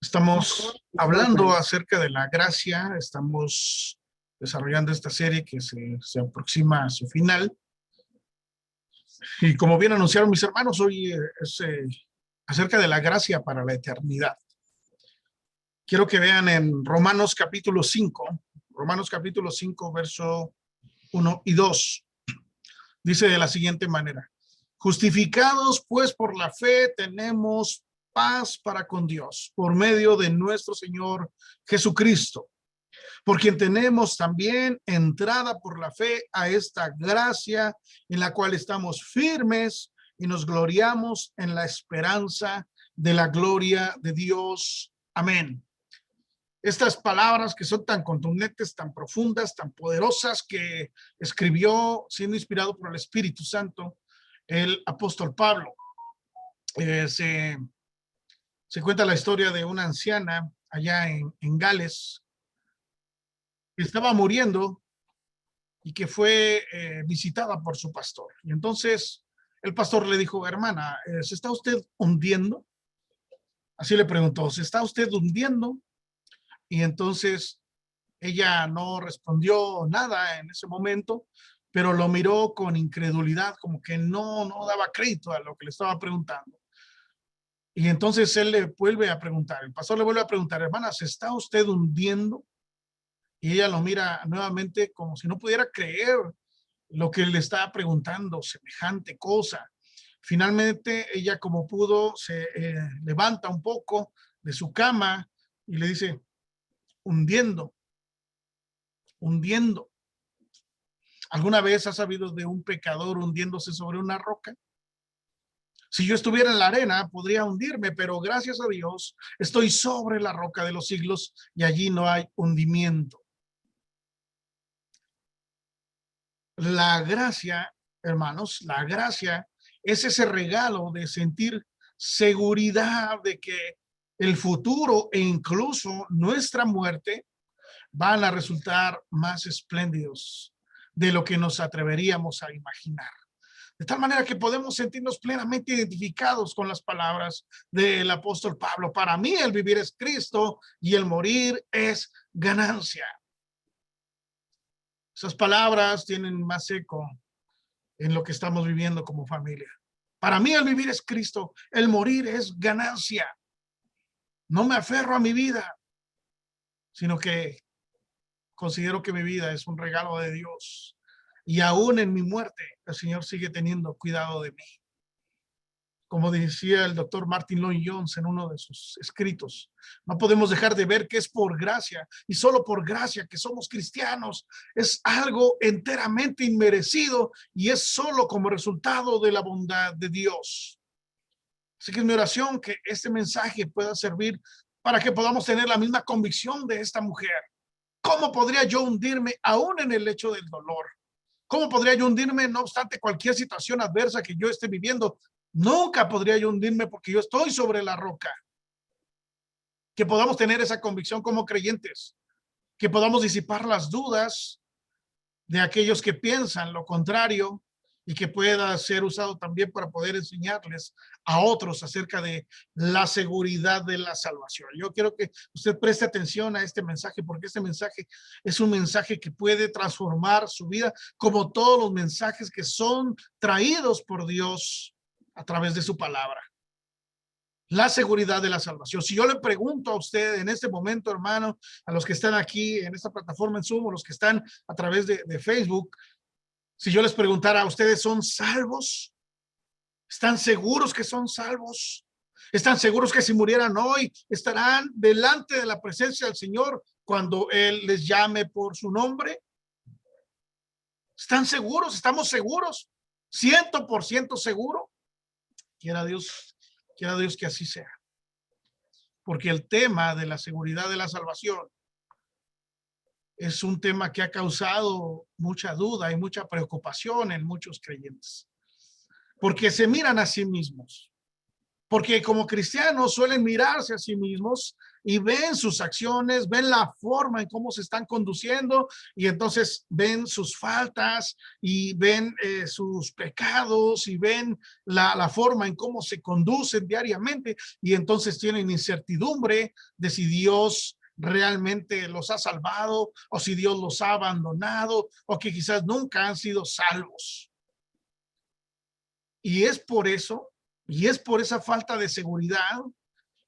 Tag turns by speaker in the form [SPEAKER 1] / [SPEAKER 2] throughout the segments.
[SPEAKER 1] Estamos hablando acerca de la gracia, estamos desarrollando esta serie que se aproxima a su final. Y como bien anunciaron mis hermanos, hoy es acerca de la gracia para la eternidad. Quiero que vean en Romanos capítulo 5, verso 1 y 2. Dice de la siguiente manera: justificados pues por la fe tenemos paz para con Dios por medio de nuestro Señor Jesucristo, por quien tenemos también entrada por la fe a esta gracia en la cual estamos firmes y nos gloriamos en la esperanza de la gloria de Dios. Amén. Estas palabras que son tan contundentes, tan profundas, tan poderosas, que escribió siendo inspirado por el Espíritu Santo el apóstol Pablo. Se cuenta la historia de una anciana allá en Gales que estaba muriendo y que fue visitada por su pastor. Y entonces el pastor le dijo: hermana, ¿se está usted hundiendo? Así le preguntó: ¿se está usted hundiendo? Y entonces ella no respondió nada en ese momento, pero lo miró con incredulidad, como que no daba crédito a lo que le estaba preguntando. Y entonces él le vuelve a preguntar, el pastor le vuelve a preguntar: hermana, ¿se está usted hundiendo? Y ella lo mira nuevamente como si no pudiera creer lo que le estaba preguntando, semejante cosa. Finalmente ella, como pudo, se levanta un poco de su cama y le dice: hundiendo. ¿Alguna vez has sabido de un pecador hundiéndose sobre una roca? Si yo estuviera en la arena, podría hundirme, pero gracias a Dios estoy sobre la roca de los siglos y allí no hay hundimiento. La gracia, hermanos, la gracia es ese regalo de sentir seguridad de que el futuro e incluso nuestra muerte van a resultar más espléndidos de lo que nos atreveríamos a imaginar. De tal manera que podemos sentirnos plenamente identificados con las palabras del apóstol Pablo. Para mí el vivir es Cristo y el morir es ganancia. Esas palabras tienen más eco en lo que estamos viviendo como familia. Para mí el vivir es Cristo, el morir es ganancia. No me aferro a mi vida, sino que considero que mi vida es un regalo de Dios. Y aún en mi muerte, el Señor sigue teniendo cuidado de mí. Como decía el doctor Martin Lloyd-Jones en uno de sus escritos, no podemos dejar de ver que es por gracia y solo por gracia que somos cristianos. Es algo enteramente inmerecido y es solo como resultado de la bondad de Dios. Así que es mi oración que este mensaje pueda servir para que podamos tener la misma convicción de esta mujer. ¿Cómo podría yo hundirme aún en el lecho del dolor? ¿Cómo podría yo hundirme no obstante cualquier situación adversa que yo esté viviendo? Nunca podría yo hundirme porque yo estoy sobre la roca. Que podamos tener esa convicción como creyentes, que podamos disipar las dudas de aquellos que piensan lo contrario y que pueda ser usado también para poder enseñarles a otros acerca de la seguridad de la salvación. Yo quiero que usted preste atención a este mensaje, porque este mensaje es un mensaje que puede transformar su vida, como todos los mensajes que son traídos por Dios a través de su palabra. La seguridad de la salvación. Si yo le pregunto a usted en este momento, hermano, a los que están aquí en esta plataforma en Zoom, o los que están a través de Facebook, si yo les preguntara: ¿ustedes son salvos? ¿Están seguros que son salvos? ¿Están seguros que si murieran hoy estarán delante de la presencia del Señor cuando Él les llame por su nombre? ¿Están seguros? ¿Estamos seguros? ¿100% seguro? Quiera Dios que así sea. Porque el tema de la seguridad de la salvación es un tema que ha causado mucha duda y mucha preocupación en muchos creyentes, porque se miran a sí mismos. Porque como cristianos suelen mirarse a sí mismos y ven sus acciones, ven la forma en cómo se están conduciendo y entonces ven sus faltas y ven sus pecados y ven la forma en cómo se conducen diariamente y entonces tienen incertidumbre de si Dios realmente los ha salvado o si Dios los ha abandonado o que quizás nunca han sido salvos. Y es por eso, y es por esa falta de seguridad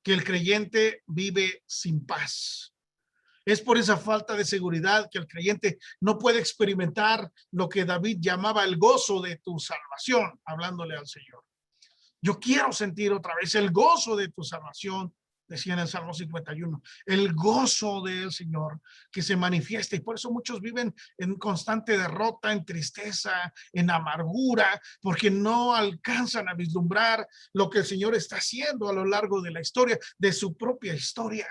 [SPEAKER 1] que el creyente vive sin paz. Es por esa falta de seguridad que el creyente no puede experimentar lo que David llamaba el gozo de tu salvación, hablándole al Señor. Yo quiero sentir otra vez el gozo de tu salvación, decía en el Salmo 51, el gozo del Señor que se manifiesta. Y por eso muchos viven en constante derrota, en tristeza, en amargura, porque no alcanzan a vislumbrar lo que el Señor está haciendo a lo largo de la historia, de su propia historia.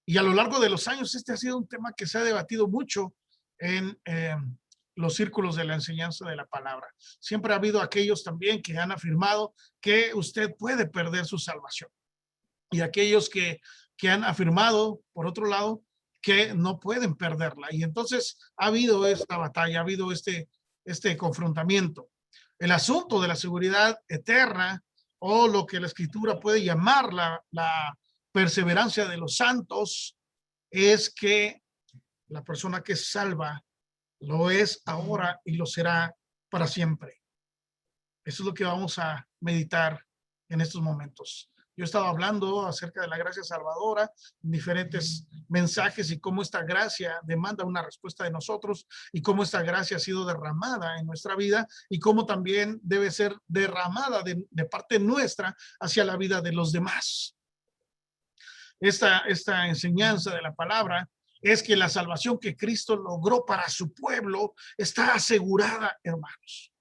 [SPEAKER 1] Y a lo largo de los años, este ha sido un tema que se ha debatido mucho en los círculos de la enseñanza de la palabra. Siempre ha habido aquellos también que han afirmado que usted puede perder su salvación. Y aquellos que han afirmado, por otro lado, que no pueden perderla. Y entonces ha habido esta batalla, ha habido este confrontamiento. El asunto de la seguridad eterna o lo que la Escritura puede llamar la perseverancia de los santos es que la persona que es salva lo es ahora y lo será para siempre. Eso es lo que vamos a meditar en estos momentos. Yo he estado hablando acerca de la gracia salvadora, diferentes mensajes y cómo esta gracia demanda una respuesta de nosotros y cómo esta gracia ha sido derramada en nuestra vida y cómo también debe ser derramada de parte nuestra hacia la vida de los demás. Esta enseñanza de la palabra es que la salvación que Cristo logró para su pueblo está asegurada, hermanos.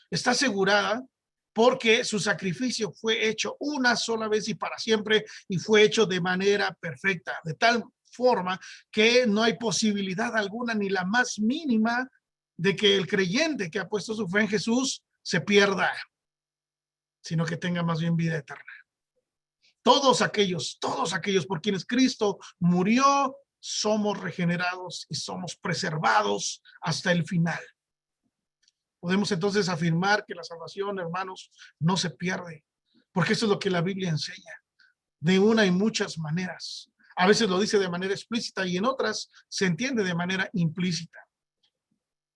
[SPEAKER 1] Está asegurada porque su sacrificio fue hecho una sola vez y para siempre y fue hecho de manera perfecta, de tal forma que no hay posibilidad alguna ni la más mínima de que el creyente que ha puesto su fe en Jesús se pierda, sino que tenga más bien vida eterna. Todos aquellos por quienes Cristo murió, somos regenerados y somos preservados hasta el final. Podemos entonces afirmar que la salvación, hermanos, no se pierde, porque eso es lo que la Biblia enseña, de una y muchas maneras. A veces lo dice de manera explícita y en otras se entiende de manera implícita.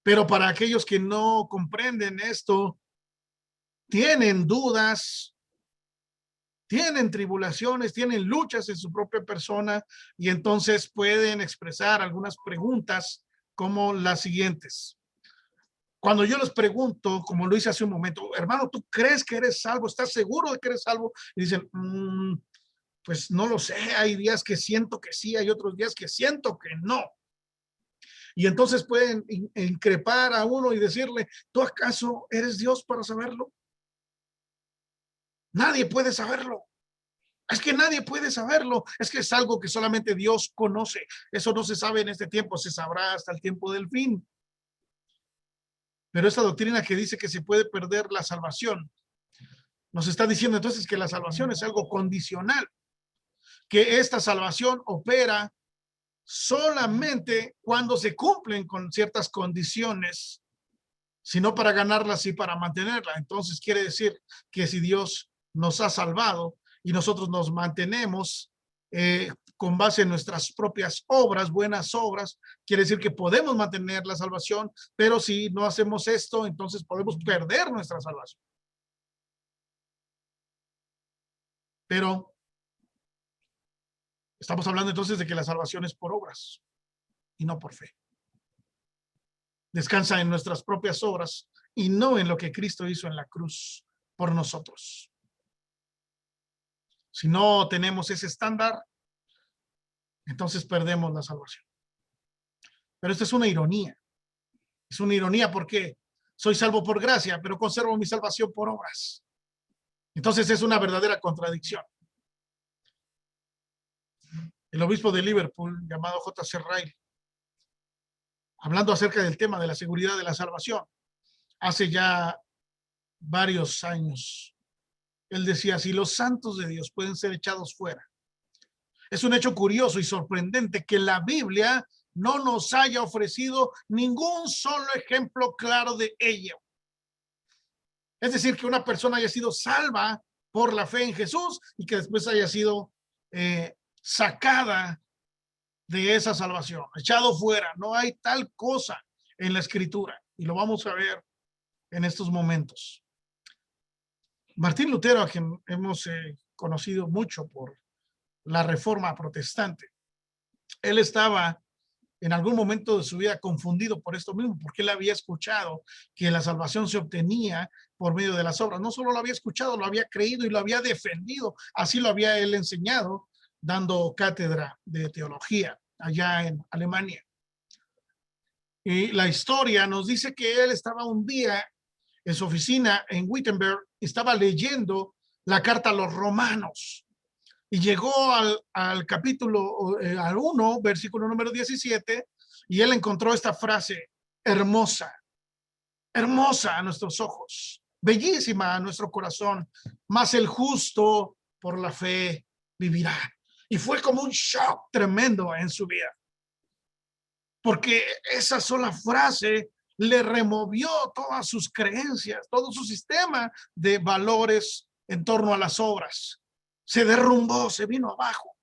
[SPEAKER 1] Pero para aquellos que no comprenden esto, tienen dudas, tienen tribulaciones, tienen luchas en su propia persona y entonces pueden expresar algunas preguntas como las siguientes. Cuando yo les pregunto, como lo hice hace un momento, hermano, ¿tú crees que eres salvo? ¿Estás seguro de que eres salvo? Y dicen, pues no lo sé, hay días que siento que sí, hay otros días que siento que no. Y entonces pueden increpar a uno y decirle, ¿tú acaso eres Dios para saberlo? Nadie puede saberlo. Es que nadie puede saberlo. Es que es algo que solamente Dios conoce. Eso no se sabe en este tiempo, se sabrá hasta el tiempo del fin. Pero esta doctrina que dice que se puede perder la salvación, nos está diciendo entonces que la salvación es algo condicional, que esta salvación opera solamente cuando se cumplen con ciertas condiciones, sino para ganarla, sí para mantenerla. Entonces quiere decir que si Dios nos ha salvado y nosotros nos mantenemos con base en nuestras propias obras, buenas obras, quiere decir que podemos mantener la salvación, pero si no hacemos esto, entonces podemos perder nuestra salvación. Pero estamos hablando entonces de que la salvación es por obras y no por fe. Descansa en nuestras propias obras y no en lo que Cristo hizo en la cruz por nosotros. Si no tenemos ese estándar, entonces perdemos la salvación. Pero esto es una ironía. Es una ironía porque soy salvo por gracia, pero conservo mi salvación por obras. Entonces es una verdadera contradicción. El obispo de Liverpool, llamado J.C. Ryle, hablando acerca del tema de la seguridad de la salvación, hace ya varios años, Él decía, si los santos de Dios pueden ser echados fuera. Es un hecho curioso y sorprendente que la Biblia no nos haya ofrecido ningún solo ejemplo claro de ello. Es decir, que una persona haya sido salva por la fe en Jesús y que después haya sido sacada de esa salvación, echado fuera. No hay tal cosa en la Escritura y lo vamos a ver en estos momentos. Martín Lutero, a quien hemos conocido mucho por la Reforma Protestante, él estaba en algún momento de su vida confundido por esto mismo, porque él había escuchado que la salvación se obtenía por medio de las obras. No solo lo había escuchado, lo había creído y lo había defendido. Así lo había él enseñado, dando cátedra de teología allá en Alemania. Y la historia nos dice que él estaba un día en su oficina en Wittenberg, estaba leyendo la carta a los romanos y llegó al capítulo, al 1, versículo número 17, y él encontró esta frase: hermosa, hermosa a nuestros ojos, bellísima a nuestro corazón, mas el justo por la fe vivirá. Y fue como un shock tremendo en su vida, porque esa sola frase le removió todas sus creencias, todo su sistema de valores en torno a las obras. Se derrumbó, se vino abajo.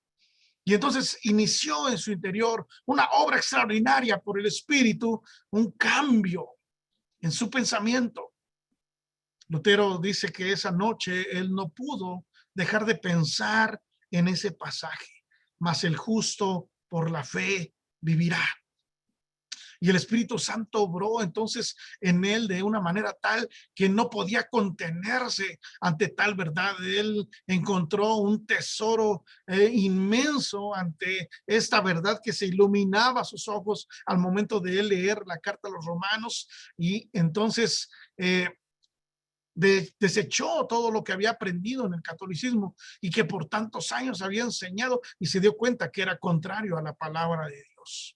[SPEAKER 1] Y entonces inició en su interior una obra extraordinaria por el Espíritu, un cambio en su pensamiento. Lutero dice que esa noche él no pudo dejar de pensar en ese pasaje: mas el justo por la fe vivirá. Y el Espíritu Santo obró entonces en él de una manera tal que no podía contenerse ante tal verdad. Él encontró un tesoro inmenso ante esta verdad que se iluminaba sus ojos al momento de él leer la carta a los romanos. Y entonces desechó todo lo que había aprendido en el catolicismo y que por tantos años había enseñado, y se dio cuenta que era contrario a la palabra de Dios.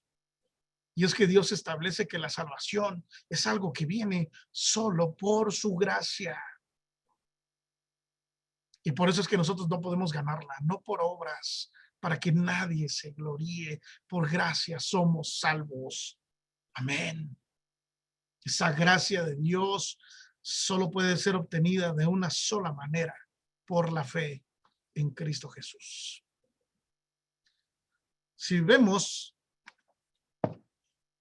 [SPEAKER 1] Y es que Dios establece que la salvación es algo que viene solo por su gracia. Y por eso es que nosotros no podemos ganarla, no por obras, para que nadie se gloríe. Por gracia somos salvos. Amén. Esa gracia de Dios solo puede ser obtenida de una sola manera: por la fe en Cristo Jesús. Si vemos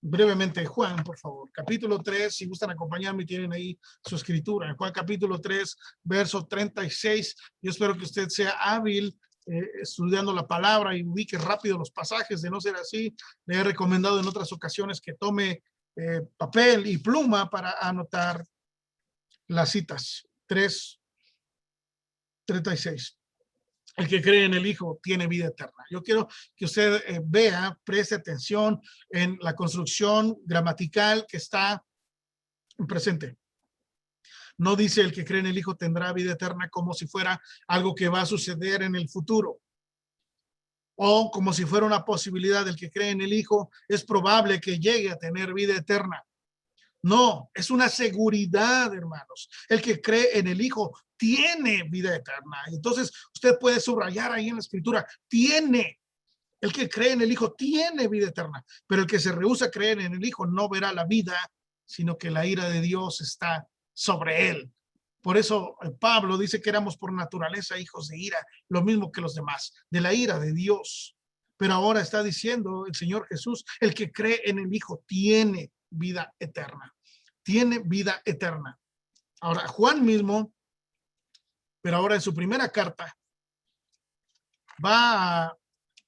[SPEAKER 1] brevemente Juan, por favor, capítulo 3, si gustan acompañarme, tienen ahí su escritura. En Juan capítulo 3, verso 36. Yo espero que usted sea hábil estudiando la palabra y ubique rápido los pasajes. De no ser así, le he recomendado en otras ocasiones que tome papel y pluma para anotar las citas. 3:36. El que cree en el Hijo tiene vida eterna. Yo quiero que usted vea, preste atención en la construcción gramatical que está presente. No dice el que cree en el Hijo tendrá vida eterna como si fuera algo que va a suceder en el futuro, o como si fuera una posibilidad. El que cree en el Hijo es probable que llegue a tener vida eterna. No, es una seguridad, hermanos. El que cree en el Hijo tiene vida eterna. Entonces, usted puede subrayar ahí en la escritura: tiene. El que cree en el Hijo tiene vida eterna. Pero el que se rehúsa a creer en el Hijo no verá la vida, sino que la ira de Dios está sobre él. Por eso Pablo dice que éramos por naturaleza hijos de ira, lo mismo que los demás, de la ira de Dios. Pero ahora está diciendo el Señor Jesús: el que cree en el Hijo tiene vida eterna. Tiene vida eterna. Ahora, Juan mismo, pero ahora en su primera carta, va a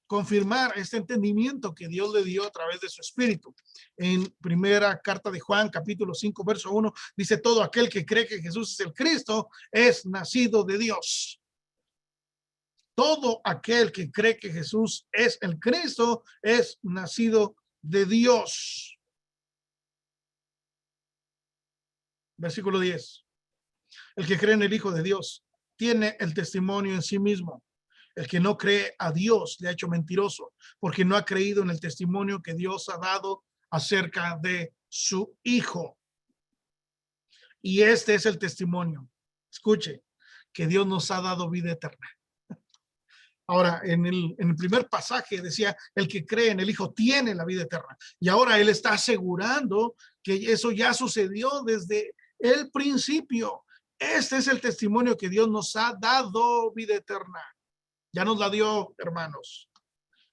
[SPEAKER 1] confirmar este entendimiento que Dios le dio a través de su Espíritu. En primera carta de Juan, capítulo 5, verso 1, dice: todo aquel que cree que Jesús es el Cristo es nacido de Dios. Todo aquel que cree que Jesús es el Cristo es nacido de Dios. Versículo 10. El que cree en el Hijo de Dios tiene el testimonio en sí mismo. El que no cree a Dios le ha hecho mentiroso, porque no ha creído en el testimonio que Dios ha dado acerca de su Hijo. Y este es el testimonio. Escuche, que Dios nos ha dado vida eterna. Ahora, en el primer pasaje decía, el que cree en el Hijo tiene la vida eterna. Y ahora Él está asegurando que eso ya sucedió desde el principio. Este es el testimonio que Dios nos ha dado, vida eterna. Ya nos la dio, hermanos.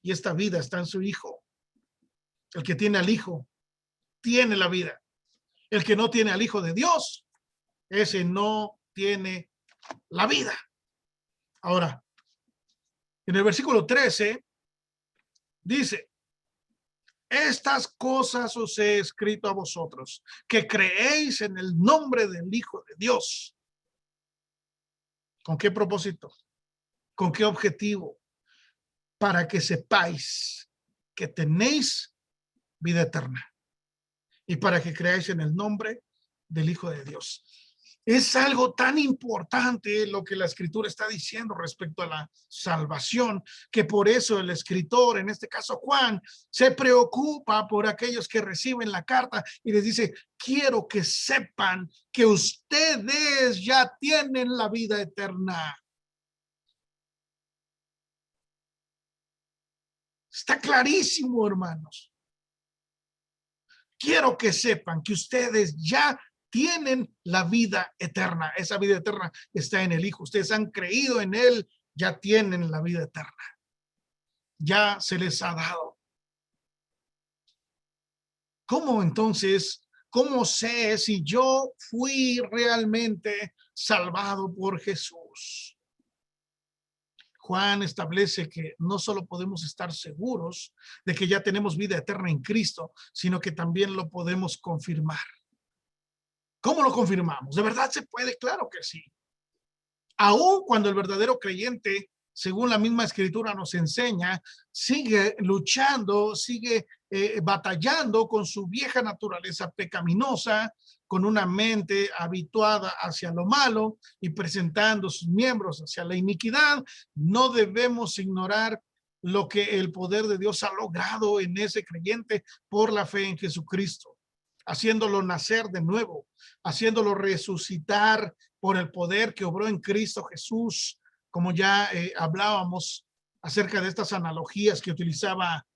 [SPEAKER 1] Y esta vida está en su Hijo. El que tiene al Hijo tiene la vida. El que no tiene al Hijo de Dios, ese no tiene la vida. Ahora, en el versículo 13 dice, estas cosas os he escrito a vosotros, que creéis en el nombre del Hijo de Dios. ¿Con qué propósito? ¿Con qué objetivo? Para que sepáis que tenéis vida eterna y para que creáis en el nombre del Hijo de Dios. Es algo tan importante lo que la Escritura está diciendo respecto a la salvación, que por eso el escritor, en este caso Juan, se preocupa por aquellos que reciben la carta y les dice, quiero que sepan que ustedes ya tienen la vida eterna. Está clarísimo, hermanos. Quiero que sepan que ustedes ya tienen la vida eterna. Esa vida eterna está en el Hijo. Ustedes han creído en Él, ya tienen la vida eterna. Ya se les ha dado. ¿Cómo entonces, cómo sé si yo fui realmente salvado por Jesús? Juan establece que no solo podemos estar seguros de que ya tenemos vida eterna en Cristo, sino que también lo podemos confirmar. ¿Cómo lo confirmamos? ¿De verdad se puede? Claro que sí. Aún cuando el verdadero creyente, según la misma escritura nos enseña, sigue luchando, sigue batallando con su vieja naturaleza pecaminosa, con una mente habituada hacia lo malo y presentando sus miembros hacia la iniquidad, no debemos ignorar lo que el poder de Dios ha logrado en ese creyente por la fe en Jesucristo, haciéndolo nacer de nuevo, haciéndolo resucitar por el poder que obró en Cristo Jesús, como ya hablábamos acerca de estas analogías que utilizaba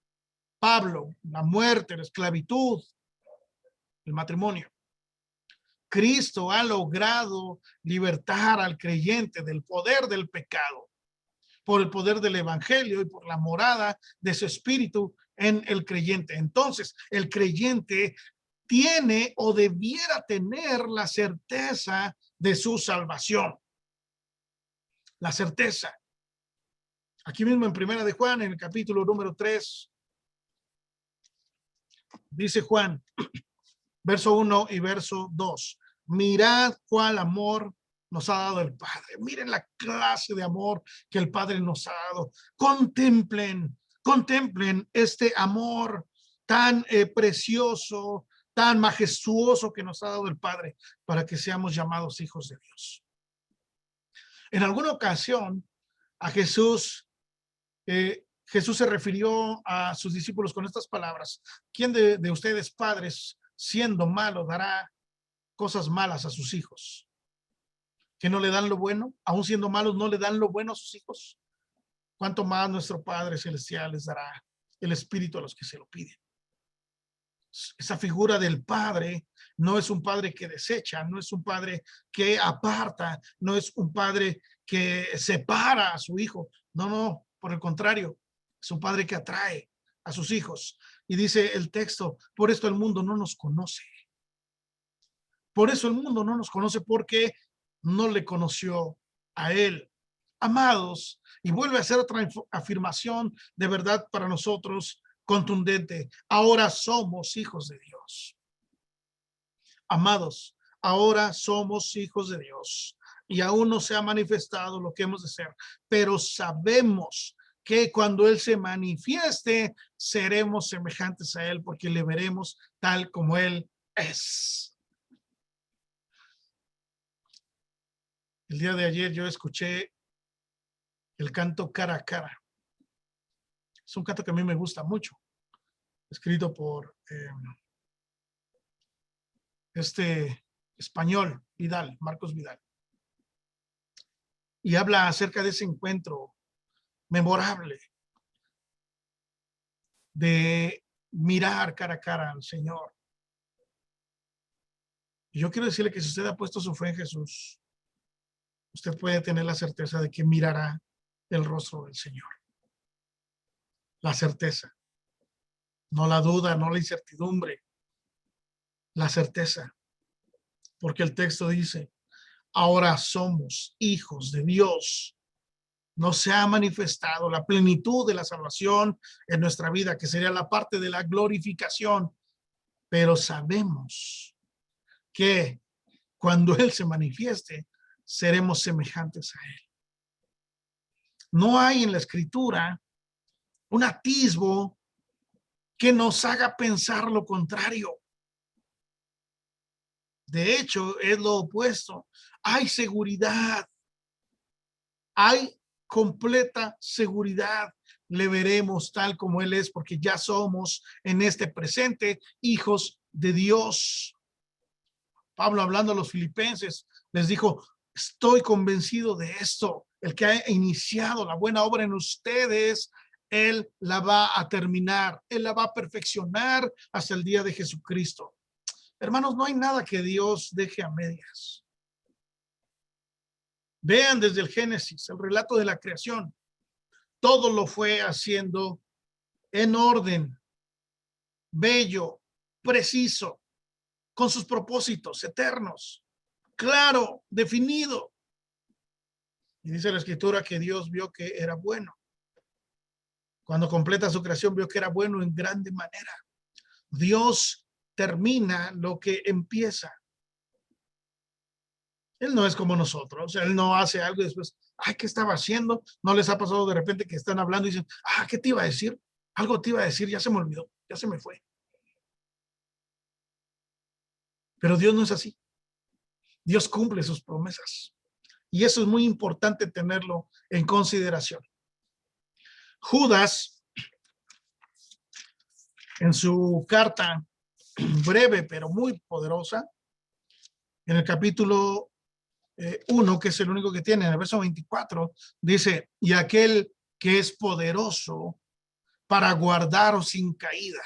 [SPEAKER 1] Pablo, la muerte, la esclavitud, el matrimonio. Cristo ha logrado libertar al creyente del poder del pecado por el poder del evangelio y por la morada de su espíritu en el creyente. Entonces, el creyente tiene o debiera tener la certeza de su salvación. La certeza. Aquí mismo en Primera de Juan, en el capítulo número 3, dice Juan, verso 1 y verso 2. Mirad cuál amor nos ha dado el Padre. Miren la clase de amor que el Padre nos ha dado. Contemplen este amor tan precioso, tan majestuoso que nos ha dado el Padre para que seamos llamados hijos de Dios. En alguna ocasión a Jesús se refirió a sus discípulos con estas palabras: ¿quién de ustedes, padres, siendo malo, dará cosas malas a sus hijos? ¿Que no le dan lo bueno? Aún siendo malos, ¿no le dan lo bueno a sus hijos? ¿Cuánto más nuestro Padre Celestial les dará el Espíritu a los que se lo piden? Esa figura del Padre no es un Padre que desecha, no es un Padre que aparta, no es un Padre que separa a su hijo. No, por el contrario, es un Padre que atrae a sus hijos. Y dice el texto, por esto el mundo no nos conoce. Por eso el mundo no nos conoce, porque no le conoció a Él. Amados, y vuelve a hacer otra afirmación de verdad para nosotros contundente. Ahora somos hijos de Dios. Amados, ahora somos hijos de Dios y aún no se ha manifestado lo que hemos de ser, pero sabemos que cuando Él se manifieste, seremos semejantes a Él, porque le veremos tal como Él es. El día de ayer yo escuché el canto Cara a Cara. Es un canto que a mí me gusta mucho, escrito por este español, Vidal, Marcos Vidal. y habla acerca de ese encuentro memorable de mirar cara a cara al Señor. Y yo quiero decirle que si usted ha puesto su fe en Jesús, usted puede tener la certeza de que mirará el rostro del Señor. La certeza, no la duda, no la incertidumbre, la certeza. Porque el texto dice, ahora somos hijos de Dios. No se ha manifestado la plenitud de la salvación en nuestra vida, que sería la parte de la glorificación. Pero sabemos que cuando Él se manifieste, seremos semejantes a Él. No hay en la Escritura un atisbo que nos haga pensar lo contrario. De hecho, es lo opuesto. Hay seguridad. Hay completa seguridad. Le veremos tal como Él es, porque ya somos en este presente hijos de Dios. Pablo, hablando a los filipenses, les dijo, estoy convencido de esto. El que ha iniciado la buena obra en ustedes, Él la va a terminar. Él la va a perfeccionar hasta el día de Jesucristo. Hermanos, no hay nada que Dios deje a medias. Vean desde el Génesis, el relato de la creación. Todo lo fue haciendo en orden, bello, preciso, con sus propósitos eternos, claro, definido. Y dice la Escritura que Dios vio que era bueno. Cuando completa su creación, vio que era bueno en grande manera. Dios termina lo que empieza. Él no es como nosotros. Él no hace algo y después, ay, ¿qué estaba haciendo? ¿No les ha pasado de repente que están hablando y dicen, ¿qué te iba a decir? Algo te iba a decir, ya se me olvidó, ya se me fue. Pero Dios no es así. Dios cumple sus promesas. Y eso es muy importante tenerlo en consideración. Judas, en su carta breve pero muy poderosa, en el capítulo 1, que es el único que tiene, en el verso 24, dice, y aquel que es poderoso para guardaros sin caída.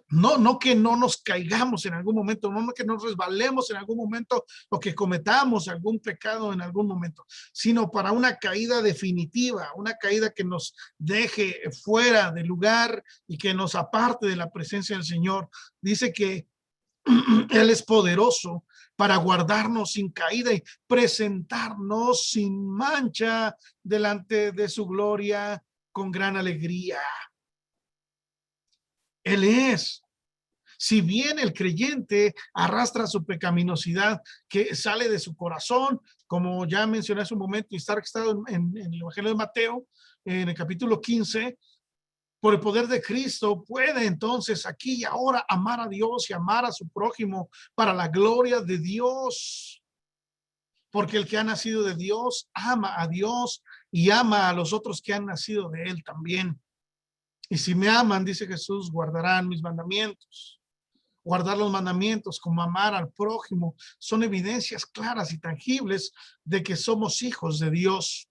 [SPEAKER 1] No que no nos caigamos en algún momento, no que nos resbalemos en algún momento o que cometamos algún pecado en algún momento, sino para una caída definitiva, una caída que nos deje fuera del lugar y que nos aparte de la presencia del Señor. Dice que Él es poderoso para guardarnos sin caída y presentarnos sin mancha delante de su gloria con gran alegría. Él es. Si bien el creyente arrastra su pecaminosidad que sale de su corazón, como ya mencioné hace un momento y está registrado en el Evangelio de Mateo, en el capítulo 15, por el poder de Cristo puede entonces aquí y ahora amar a Dios y amar a su prójimo para la gloria de Dios. Porque el que ha nacido de Dios ama a Dios y ama a los otros que han nacido de Él también. Y si me aman, dice Jesús, guardarán mis mandamientos. Guardar los mandamientos como amar al prójimo son evidencias claras y tangibles de que somos hijos de Dios.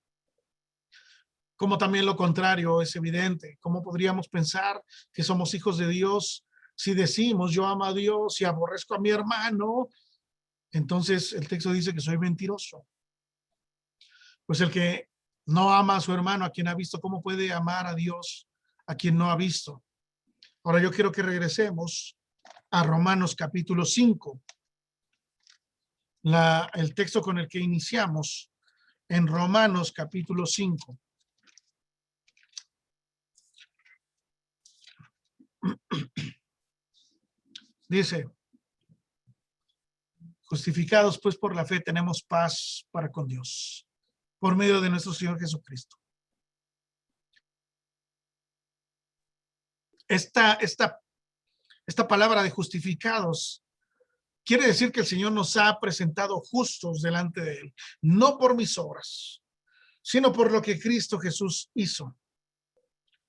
[SPEAKER 1] Como también lo contrario es evidente. ¿Cómo podríamos pensar que somos hijos de Dios si decimos yo amo a Dios y aborrezco a mi hermano? Entonces el texto dice que soy mentiroso. Pues el que no ama a su hermano, a quien ha visto, ¿cómo puede amar a Dios a quien no ha visto? Ahora yo quiero que regresemos a Romanos capítulo 5. El texto con el que iniciamos en Romanos capítulo 5. Dice, justificados pues por la fe tenemos paz para con Dios, por medio de nuestro Señor Jesucristo. Esta palabra de justificados quiere decir que el Señor nos ha presentado justos delante de Él, no por mis obras, sino por lo que Cristo Jesús hizo.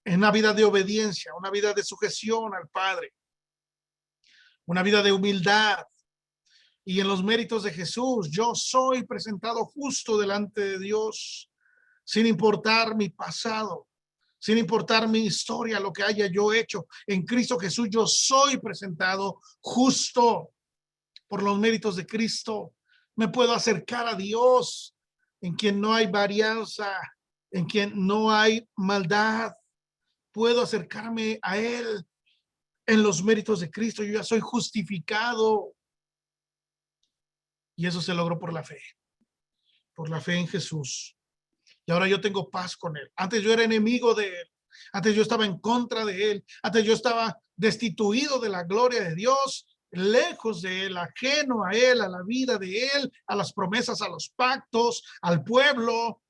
[SPEAKER 1] En una vida de obediencia, una vida de sujeción al Padre, una vida de humildad, Y en los méritos de Jesús, yo soy presentado justo delante de Dios, sin importar mi pasado, sin importar mi historia, lo que haya yo hecho. En Cristo Jesús yo soy presentado justo por los méritos de Cristo. Me puedo acercar a Dios, en quien no hay varianza, en quien no hay maldad. Puedo acercarme a Él en los méritos de Cristo. Yo ya soy justificado. Y eso se logró por la fe en Jesús. Y ahora yo tengo paz con Él. Antes yo era enemigo de Él. Antes yo estaba en contra de Él. Antes yo estaba destituido de la gloria de Dios, lejos de Él, ajeno a Él, a la vida de Él, a las promesas, a los pactos, al pueblo.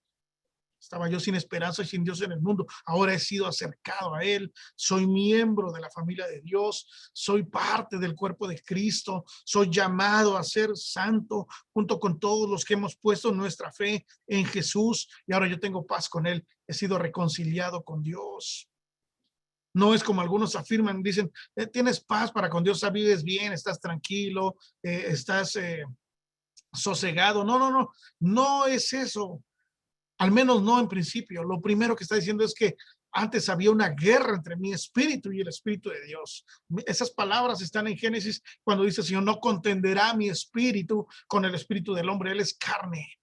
[SPEAKER 1] Estaba yo sin esperanza y sin Dios en el mundo. Ahora he sido acercado a Él. Soy miembro de la familia de Dios. Soy parte del cuerpo de Cristo. Soy llamado a ser santo junto con todos los que hemos puesto nuestra fe en Jesús. Y ahora yo tengo paz con Él. He sido reconciliado con Dios. No es como algunos afirman, dicen, tienes paz para con Dios, vives bien, estás tranquilo, estás sosegado. No, no, no, no es eso. Al menos no en principio. Lo primero que está diciendo es que antes había una guerra entre mi espíritu y el espíritu de Dios. Esas palabras están en Génesis cuando dice, Señor, no contenderá mi espíritu con el espíritu del hombre. Él es carne.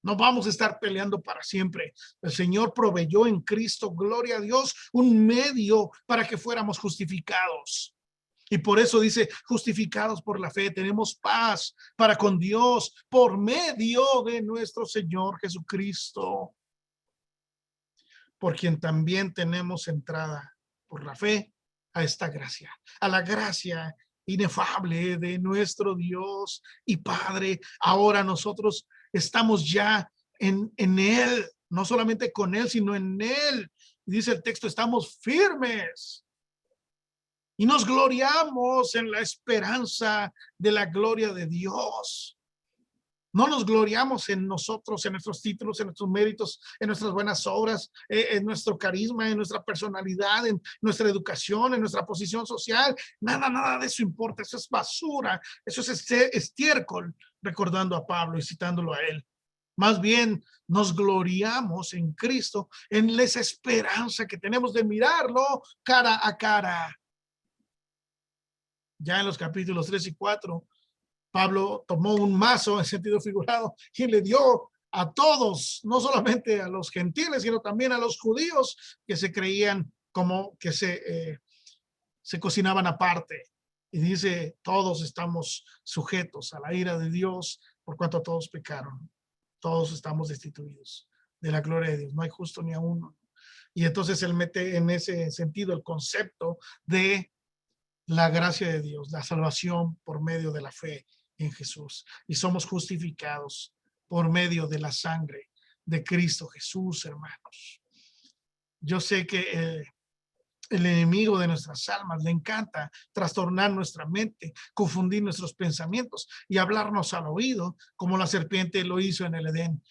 [SPEAKER 1] No vamos a estar peleando para siempre. El Señor proveyó en Cristo, gloria a Dios, un medio para que fuéramos justificados. Y por eso dice, justificados por la fe, tenemos paz para con Dios por medio de nuestro Señor Jesucristo, por quien también tenemos entrada por la fe a esta gracia, a la gracia inefable de nuestro Dios y Padre. Ahora nosotros estamos ya en Él, no solamente con Él, sino en Él. Dice el texto, estamos firmes. Y nos gloriamos en la esperanza de la gloria de Dios. No nos gloriamos en nosotros, en nuestros títulos, en nuestros méritos, en nuestras buenas obras, en nuestro carisma, en nuestra personalidad, en nuestra educación, en nuestra posición social. Nada, nada de eso importa. Eso es basura. Eso es estiércol, recordando a Pablo y citándolo a él. Más bien nos gloriamos en Cristo, en esa esperanza que tenemos de mirarlo cara a cara. Ya en los capítulos 3 y 4, Pablo tomó un mazo en sentido figurado y le dio a todos, no solamente a los gentiles, sino también a los judíos que se creían como que se cocinaban aparte. Y dice, todos estamos sujetos a la ira de Dios por cuanto todos pecaron. Todos estamos destituidos de la gloria de Dios. No hay justo ni a uno. Y entonces él mete en ese sentido el concepto de la gracia de Dios, la salvación por medio de la fe en Jesús. Y somos justificados por medio de la sangre de Cristo Jesús, hermanos. Yo sé que el enemigo de nuestras almas le encanta trastornar nuestra mente, confundir nuestros pensamientos y hablarnos al oído, como la serpiente lo hizo en el Edén,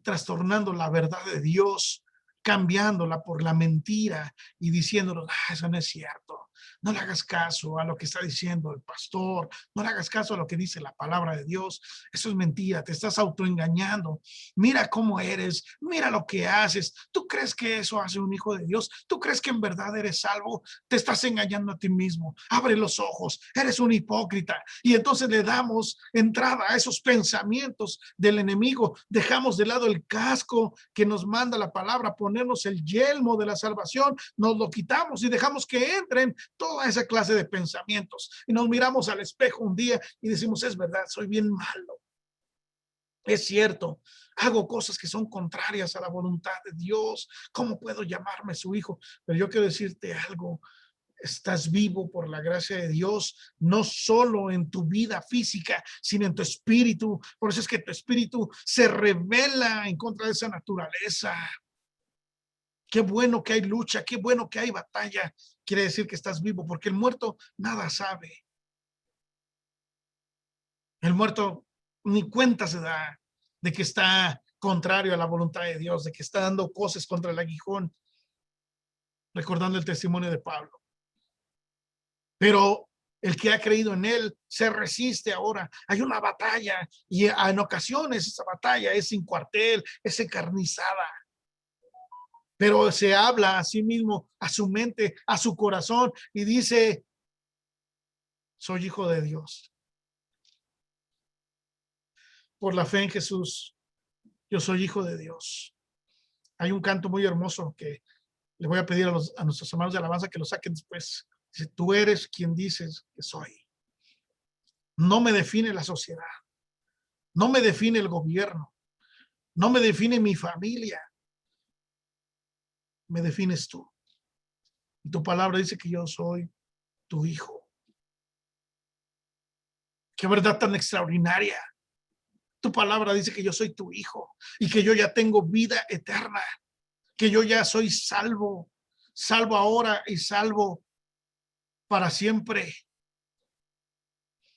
[SPEAKER 1] trastornando la verdad de Dios, cambiándola por la mentira y diciéndonos, eso no es cierto. No le hagas caso a lo que está diciendo el pastor, no le hagas caso a lo que dice la palabra de Dios. Eso es mentira, te estás autoengañando. Mira cómo eres, mira lo que haces. ¿Tú crees que eso hace un hijo de Dios? ¿Tú crees que en verdad eres salvo? Te estás engañando a ti mismo. Abre los ojos, eres un hipócrita. Y entonces le damos entrada a esos pensamientos del enemigo. Dejamos de lado el casco que nos manda la palabra, ponernos el yelmo de la salvación, nos lo quitamos y dejamos que entren toda esa clase de pensamientos. Y nos miramos al espejo un día y decimos, es verdad, soy bien malo. Es cierto, hago cosas que son contrarias a la voluntad de Dios. ¿Cómo puedo llamarme su hijo? Pero yo quiero decirte algo. Estás vivo por la gracia de Dios, no solo en tu vida física, sino en tu espíritu. Por eso es que tu espíritu se revela en contra de esa naturaleza. Qué bueno que hay lucha, qué bueno que hay batalla. Quiere decir que estás vivo, porque el muerto nada sabe. El muerto ni cuenta se da de que está contrario a la voluntad de Dios, de que está dando cosas contra el aguijón, recordando el testimonio de Pablo. Pero El que ha creído en él se resiste ahora. Hay una batalla y en ocasiones esa batalla es sin cuartel, es encarnizada. Pero se habla a sí mismo, a su mente, a su corazón y dice, soy hijo de Dios. Por la fe en Jesús, yo soy hijo de Dios. Hay un canto muy hermoso que le voy a pedir a nuestros hermanos de alabanza que lo saquen después. Dice, tú eres quien dices que soy. No me define la sociedad, no me define el gobierno, no me define mi familia, me defines tú. Y tu palabra dice que yo soy tu hijo. Qué verdad tan extraordinaria. Tu palabra dice que yo soy tu hijo y que yo ya tengo vida eterna, que yo ya soy salvo, salvo ahora y salvo para siempre.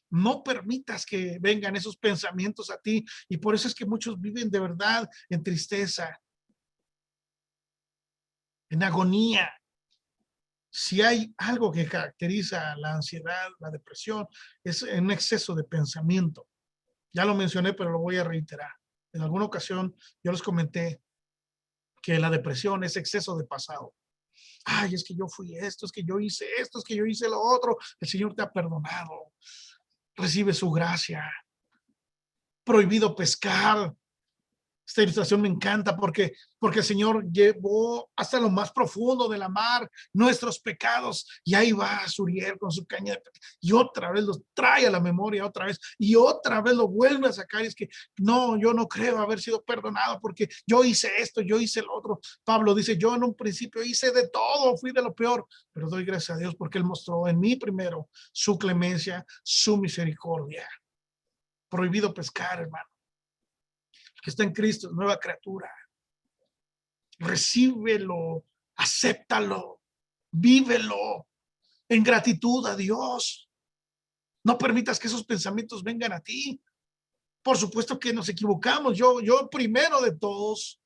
[SPEAKER 1] No permitas que vengan esos pensamientos a ti, y por eso es que muchos viven de verdad en tristeza, en agonía. Si hay algo que caracteriza la ansiedad, la depresión, es un exceso de pensamiento. Ya lo mencioné, pero lo voy a reiterar. En alguna ocasión yo les comenté que la depresión es exceso de pasado. Ay, es que yo fui esto, es que yo hice esto, es que yo hice lo otro. El Señor te ha perdonado. Recibe su gracia. Prohibido pescar. Esta ilustración me encanta porque el Señor llevó hasta lo más profundo de la mar nuestros pecados, y ahí va Suriel con su caña de pescar y otra vez los trae a la memoria, otra vez y otra vez lo vuelve a sacar. Y es que no, yo no creo haber sido perdonado porque yo hice esto, yo hice lo otro. Pablo dice, yo en un principio hice de todo, fui de lo peor, pero doy gracias a Dios porque él mostró en mí primero su clemencia, su misericordia. Prohibido pescar, hermano. Que está en Cristo, nueva criatura. Recíbelo, acéptalo, vívelo en gratitud a Dios. No permitas que esos pensamientos vengan a ti. Por supuesto que nos equivocamos. Yo primero de todos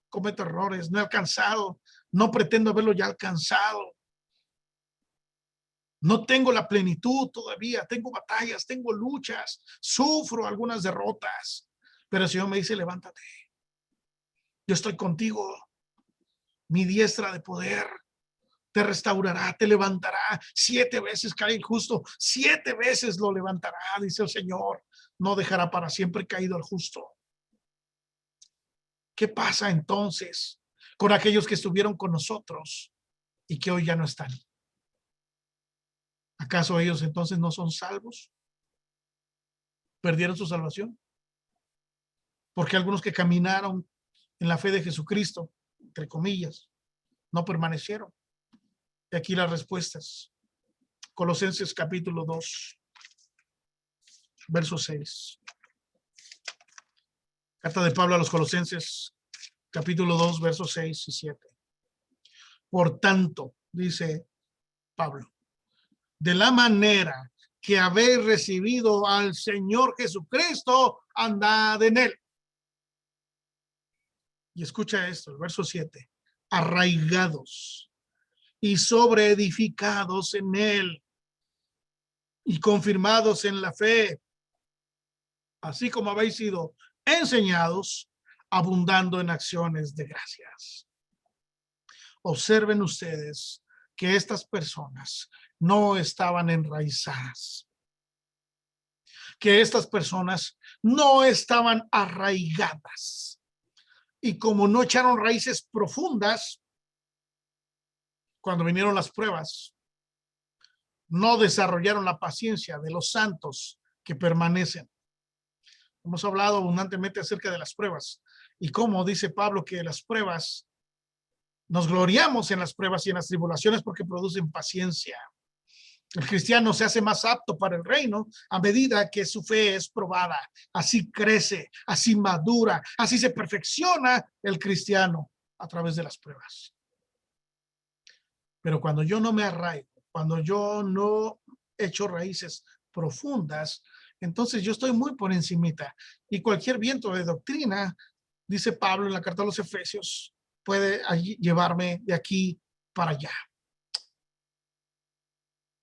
[SPEAKER 1] cometo errores, no he alcanzado, no pretendo haberlo ya alcanzado. No tengo la plenitud todavía, tengo batallas, tengo luchas, sufro algunas derrotas, pero el Señor me dice, levántate. Yo estoy contigo. Mi diestra de poder te restaurará, te levantará. 7 veces cae el justo, 7 veces lo levantará, dice el Señor. No dejará para siempre caído al justo. ¿Qué pasa entonces con aquellos que estuvieron con nosotros y que hoy ya no están? ¿Acaso ellos entonces no son salvos? ¿Perdieron su salvación? Porque algunos que caminaron en la fe de Jesucristo, entre comillas, no permanecieron. Y aquí las respuestas. Colosenses capítulo 2, verso 6. Carta de Pablo a los Colosenses, capítulo 2, versos 6 y 7. Por tanto, dice Pablo, de la manera que habéis recibido al Señor Jesucristo, andad en él. Y escucha esto, el verso 7. Arraigados y sobreedificados en él y confirmados en la fe, así como habéis sido enseñados, abundando en acciones de gracias. Observen ustedes que estas personas no estaban enraizadas, que estas personas no estaban arraigadas, y como no echaron raíces profundas, cuando vinieron las pruebas, no desarrollaron la paciencia de los santos que permanecen. Hemos hablado abundantemente acerca de las pruebas y cómo dice Pablo que las pruebas, nos gloriamos en las pruebas y en las tribulaciones porque producen paciencia. El cristiano se hace más apto para el reino a medida que su fe es probada. Así crece, así madura, así se perfecciona el cristiano a través de las pruebas. Pero cuando yo no me arraigo, cuando yo no echo raíces profundas, entonces yo estoy muy por encimita. Y cualquier viento de doctrina, dice Pablo en la carta a los Efesios, puede llevarme de aquí para allá.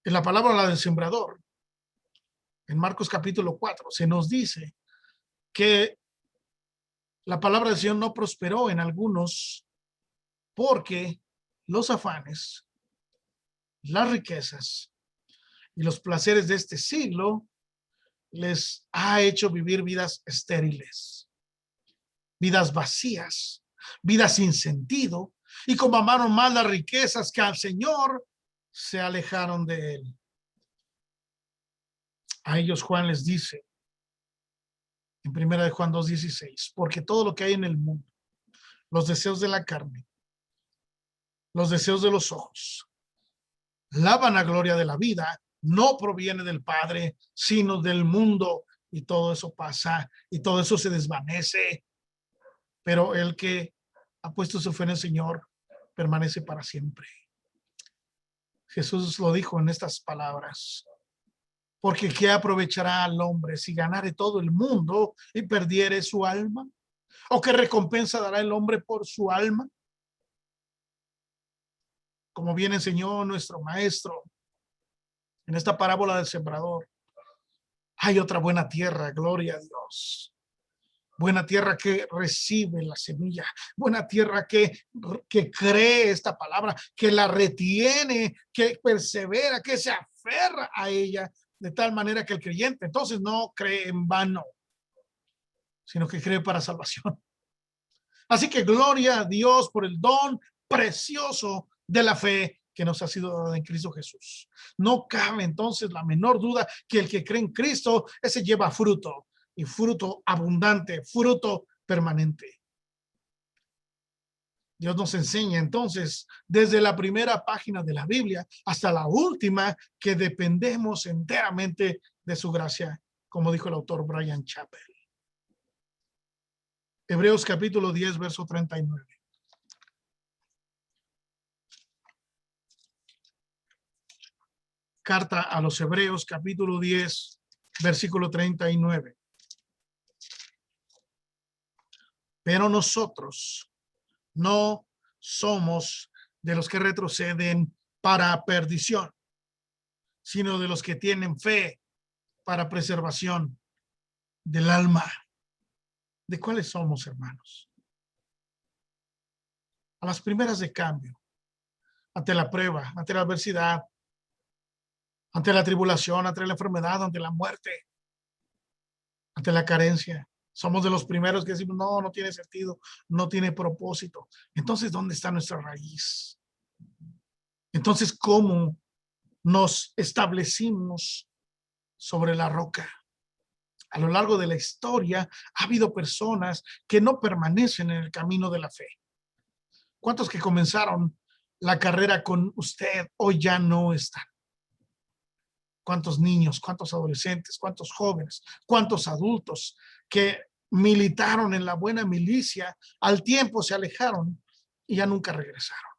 [SPEAKER 1] En la parábola del sembrador, en Marcos capítulo 4, se nos dice que la palabra del Señor no prosperó en algunos porque los afanes, las riquezas y los placeres de este siglo les ha hecho vivir vidas estériles, vidas vacías, vidas sin sentido, y como amaron más las riquezas que al Señor, se alejaron de él. A ellos Juan les dice en 1 Juan 2:16, porque todo lo que hay en el mundo, los deseos de la carne, los deseos de los ojos, la vanagloria de la vida, no proviene del Padre, sino del mundo. Y todo eso pasa y todo eso se desvanece. Pero el que ha puesto su fe en el Señor permanece para siempre. Jesús lo dijo en estas palabras. Porque ¿qué aprovechará al hombre si ganare todo el mundo y perdiere su alma? ¿O qué recompensa dará el hombre por su alma? Como bien enseñó nuestro maestro en esta parábola del sembrador, hay otra buena tierra, gloria a Dios. Buena tierra que recibe la semilla, buena tierra que cree esta palabra, que la retiene, que persevera, que se aferra a ella, de tal manera que el creyente entonces no cree en vano, sino que cree para salvación. Así que gloria a Dios por el don precioso de la fe que nos ha sido dada en Cristo Jesús. No cabe entonces la menor duda que el que cree en Cristo, ese lleva fruto, y fruto abundante, fruto permanente. Dios nos enseña entonces desde la primera página de la Biblia hasta la última que dependemos enteramente de su gracia, como dijo el autor Bryan Chapell. Hebreos capítulo 10, verso 39. Carta a los Hebreos capítulo 10, versículo 39. Pero nosotros no somos de los que retroceden para perdición, sino de los que tienen fe para preservación del alma. ¿De cuáles somos, hermanos? A las primeras de cambio, ante la prueba, ante la adversidad, ante la tribulación, ante la enfermedad, ante la muerte, ante la carencia. Somos de los primeros que decimos, no, no tiene sentido, no tiene propósito. Entonces, ¿dónde está nuestra raíz? Entonces, ¿cómo nos establecimos sobre la roca? A lo largo de la historia ha habido personas que no permanecen en el camino de la fe. ¿Cuántos que comenzaron la carrera con usted hoy ya no están? ¿Cuántos niños, cuántos adolescentes, cuántos jóvenes, cuántos adultos que militaron en la buena milicia, al tiempo se alejaron y ya nunca regresaron?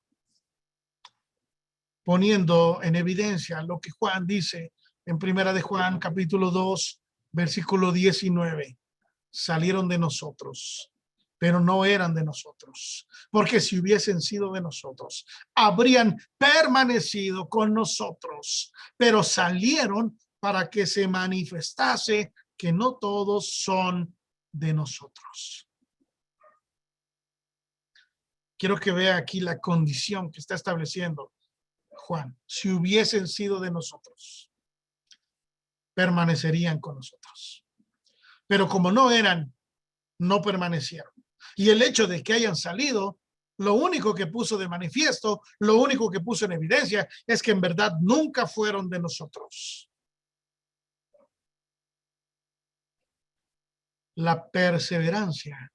[SPEAKER 1] Poniendo en evidencia lo que Juan dice en Primera de Juan, capítulo 2, versículo 19. Salieron de nosotros, pero no eran de nosotros, porque si hubiesen sido de nosotros, habrían permanecido con nosotros, pero salieron para que se manifestase que no todos son de nosotros. Quiero que vea aquí la condición que está estableciendo Juan. Si hubiesen sido de nosotros, permanecerían con nosotros. Pero como no eran, no permanecieron. Y el hecho de que hayan salido, lo único que puso de manifiesto, lo único que puso en evidencia es que en verdad nunca fueron de nosotros. La perseverancia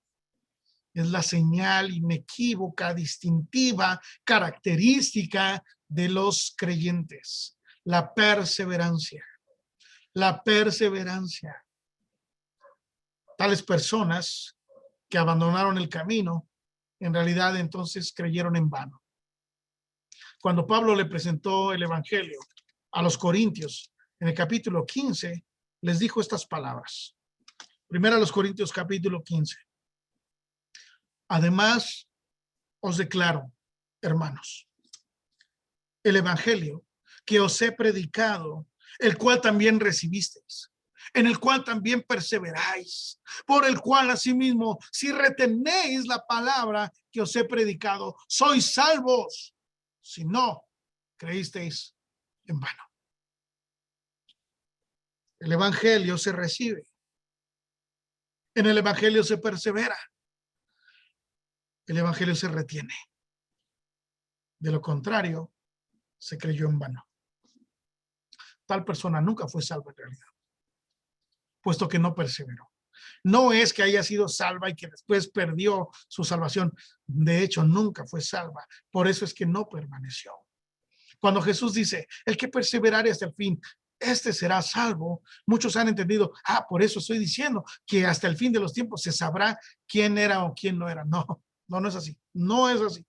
[SPEAKER 1] es la señal inequívoca, distintiva, característica de los creyentes. La perseverancia. La perseverancia. Tales personas que abandonaron el camino, en realidad entonces creyeron en vano. Cuando Pablo le presentó el evangelio a los corintios, en el capítulo 15, les dijo estas palabras. Primero a los Corintios capítulo 15. Además, os declaro, hermanos, el evangelio que os he predicado, el cual también recibisteis, en el cual también perseveráis, por el cual asimismo, si retenéis la palabra que os he predicado, sois salvos, si no creísteis en vano. El evangelio se recibe, en el evangelio se persevera, el evangelio se retiene. De lo contrario, se creyó en vano. Tal persona nunca fue salva en realidad, puesto que no perseveró. No es que haya sido salva y que después perdió su salvación. De hecho, nunca fue salva. Por eso es que no permaneció. Cuando Jesús dice, el que perseverare hasta el fin, este será salvo, muchos han entendido, por eso estoy diciendo que hasta el fin de los tiempos se sabrá quién era o quién no era. No, no es así. No es así.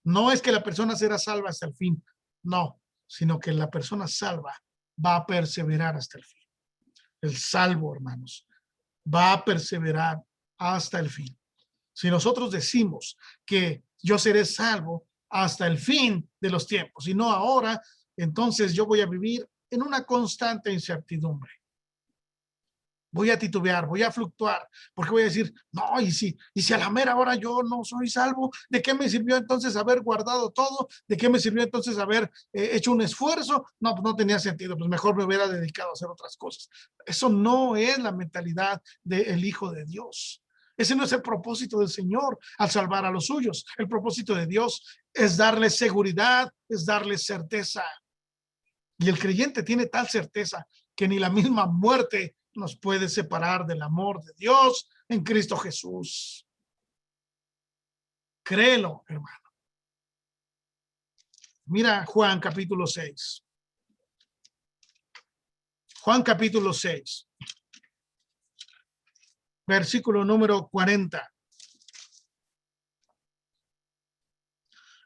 [SPEAKER 1] No es que la persona será salva hasta el fin. No, sino que la persona salva va a perseverar hasta el fin. El salvo, hermanos, va a perseverar hasta el fin. Si nosotros decimos que yo seré salvo hasta el fin de los tiempos y no ahora, entonces yo voy a vivir en una constante incertidumbre. Voy a titubear, voy a fluctuar, porque voy a decir, no, y si a la mera hora yo no soy salvo, ¿de qué me sirvió entonces haber guardado todo? ¿De qué me sirvió entonces haber hecho un esfuerzo? No, pues no tenía sentido, pues mejor me hubiera dedicado a hacer otras cosas. Eso no es la mentalidad del Hijo de Dios. Ese no es el propósito del Señor al salvar a los suyos. El propósito de Dios es darles seguridad, es darles certeza. Y el creyente tiene tal certeza que ni la misma muerte nos puede separar del amor de Dios en Cristo Jesús. Créelo, hermano. Mira Juan capítulo 6. Juan capítulo 6. Versículo número 40.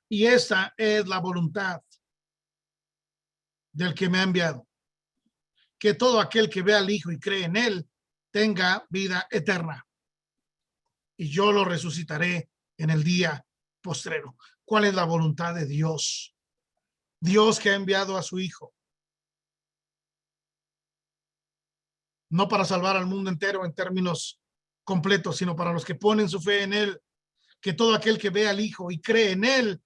[SPEAKER 1] Y esta es la voluntad del que me ha enviado, que todo aquel que ve al Hijo y cree en él tenga vida eterna, y yo lo resucitaré en el día postrero. ¿Cuál es la voluntad de Dios? Dios que ha enviado a su Hijo, no para salvar al mundo entero en términos completos, sino para los que ponen su fe en él, que todo aquel que ve al Hijo y cree en él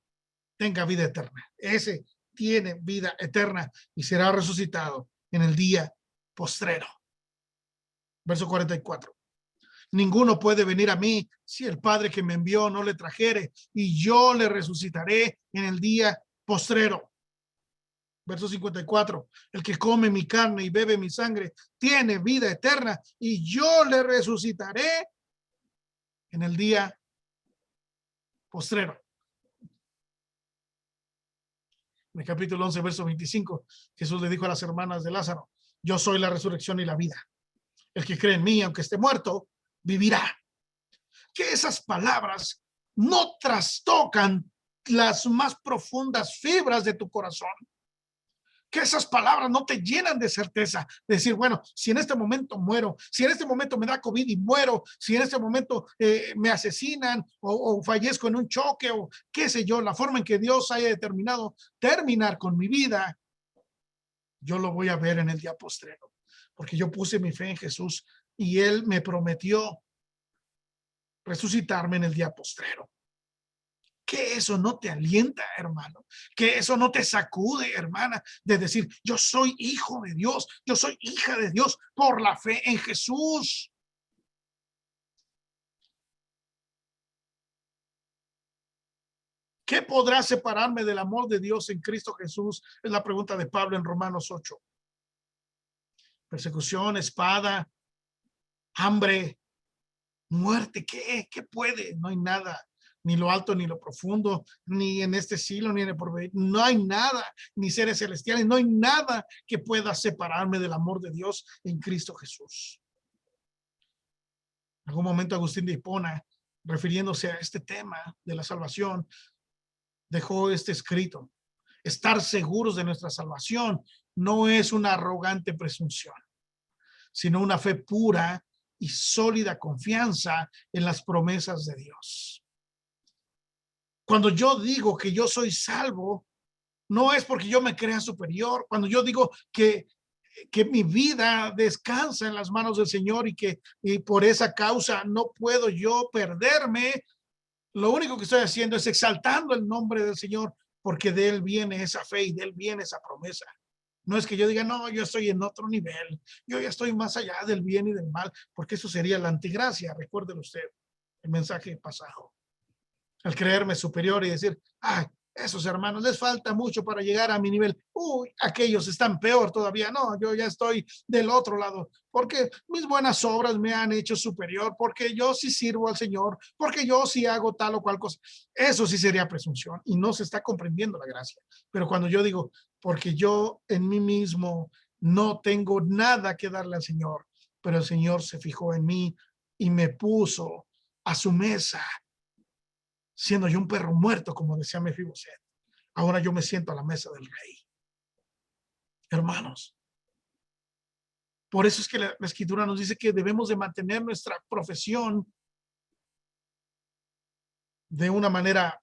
[SPEAKER 1] tenga vida eterna. Ese tiene vida eterna y será resucitado en el día postrero. Verso 44. Ninguno puede venir a mí si el Padre que me envió no le trajere, y yo le resucitaré en el día postrero. Verso 54. El que come mi carne y bebe mi sangre tiene vida eterna, y yo le resucitaré en el día postrero. En el capítulo 11, verso 25, Jesús le dijo a las hermanas de Lázaro, yo soy la resurrección y la vida. El que cree en mí, aunque esté muerto, vivirá. Que esas palabras no trastocan las más profundas fibras de tu corazón. Que esas palabras no te llenan de certeza, de decir, bueno, si en este momento muero, si en este momento me da COVID y muero, si en este momento me asesinan o fallezco en un choque o qué sé yo, la forma en que Dios haya determinado terminar con mi vida, yo lo voy a ver en el día postrero, porque yo puse mi fe en Jesús y Él me prometió resucitarme en el día postrero. Que eso no te alienta, hermano, que eso no te sacude, hermana, de decir, yo soy hijo de Dios, yo soy hija de Dios por la fe en Jesús. ¿Qué podrá separarme del amor de Dios en Cristo Jesús? Es la pregunta de Pablo en Romanos 8. Persecución, espada, hambre, muerte, ¿qué puede? No hay nada. Ni lo alto, ni lo profundo, ni en este siglo, ni en el porvenir. No hay nada, ni seres celestiales, no hay nada que pueda separarme del amor de Dios en Cristo Jesús. En algún momento Agustín de Hipona, refiriéndose a este tema de la salvación, dejó este escrito. Estar seguros de nuestra salvación no es una arrogante presunción, sino una fe pura y sólida confianza en las promesas de Dios. Cuando yo digo que yo soy salvo, No es porque yo me crea superior. Cuando yo digo que mi vida descansa en las manos del Señor y por esa causa no puedo yo perderme, lo único que estoy haciendo es exaltando el nombre del Señor, porque de Él viene esa fe y de Él viene esa promesa. No es que yo diga, no, yo estoy en otro nivel, yo ya estoy más allá del bien y del mal, porque eso sería la antigracia. Recuérdelo usted, el mensaje pasado. Al creerme superior y decir, ay, esos hermanos les falta mucho para llegar a mi nivel. Uy, aquellos están peor todavía. No, yo ya estoy del otro lado, porque mis buenas obras me han hecho superior, porque yo sí sirvo al Señor, porque yo sí hago tal o cual cosa. Eso sí sería presunción y no se está comprendiendo la gracia. Pero cuando yo digo, porque yo en mí mismo no tengo nada que darle al Señor, pero el Señor se fijó en mí y me puso a su mesa, siendo yo un perro muerto, como decía Mefiboset. Ahora yo me siento a la mesa del rey. Hermanos, por eso es que la escritura nos dice que debemos de mantener nuestra profesión de una manera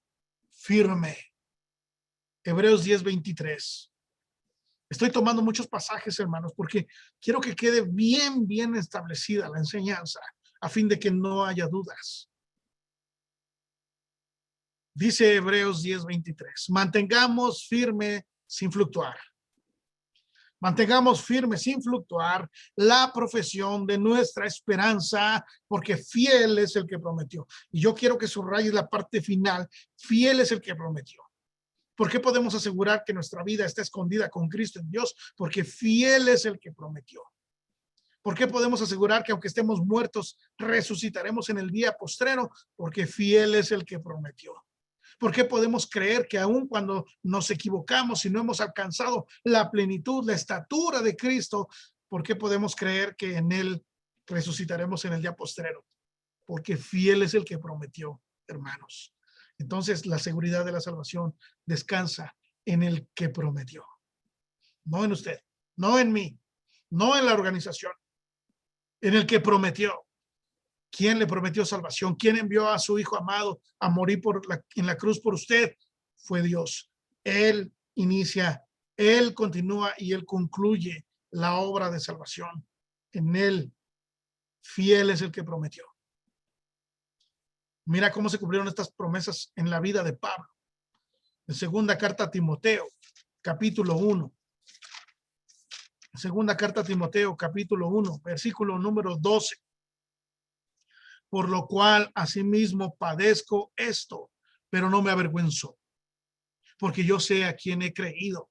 [SPEAKER 1] firme. Hebreos 10:23. Estoy tomando muchos pasajes, hermanos, porque quiero que quede bien establecida la enseñanza, a fin de que no haya dudas. Dice Hebreos 10:23, mantengamos firme sin fluctuar. Mantengamos firme sin fluctuar la profesión de nuestra esperanza, porque fiel es el que prometió. Y yo quiero que subrayes la parte final, fiel es el que prometió. ¿Por qué podemos asegurar que nuestra vida está escondida con Cristo en Dios? Porque fiel es el que prometió. ¿Por qué podemos asegurar que aunque estemos muertos, resucitaremos en el día postrero? Porque fiel es el que prometió. ¿Por qué podemos creer que aun cuando nos equivocamos y no hemos alcanzado la plenitud, la estatura de Cristo, por qué podemos creer que en Él resucitaremos en el día postrero? Porque fiel es el que prometió, hermanos. Entonces, la seguridad de la salvación descansa en el que prometió. No en usted, no en mí, no en la organización, en el que prometió. ¿Quién le prometió salvación? ¿Quién envió a su Hijo amado a morir en la cruz por usted? Fue Dios. Él inicia, Él continúa y Él concluye la obra de salvación. En Él, fiel es el que prometió. Mira cómo se cumplieron estas promesas en la vida de Pablo. En segunda carta a Timoteo, capítulo 1. Segunda carta a Timoteo, capítulo 1, versículo número 12. Por lo cual asimismo padezco esto, pero no me avergüenzo, porque yo sé a quién he creído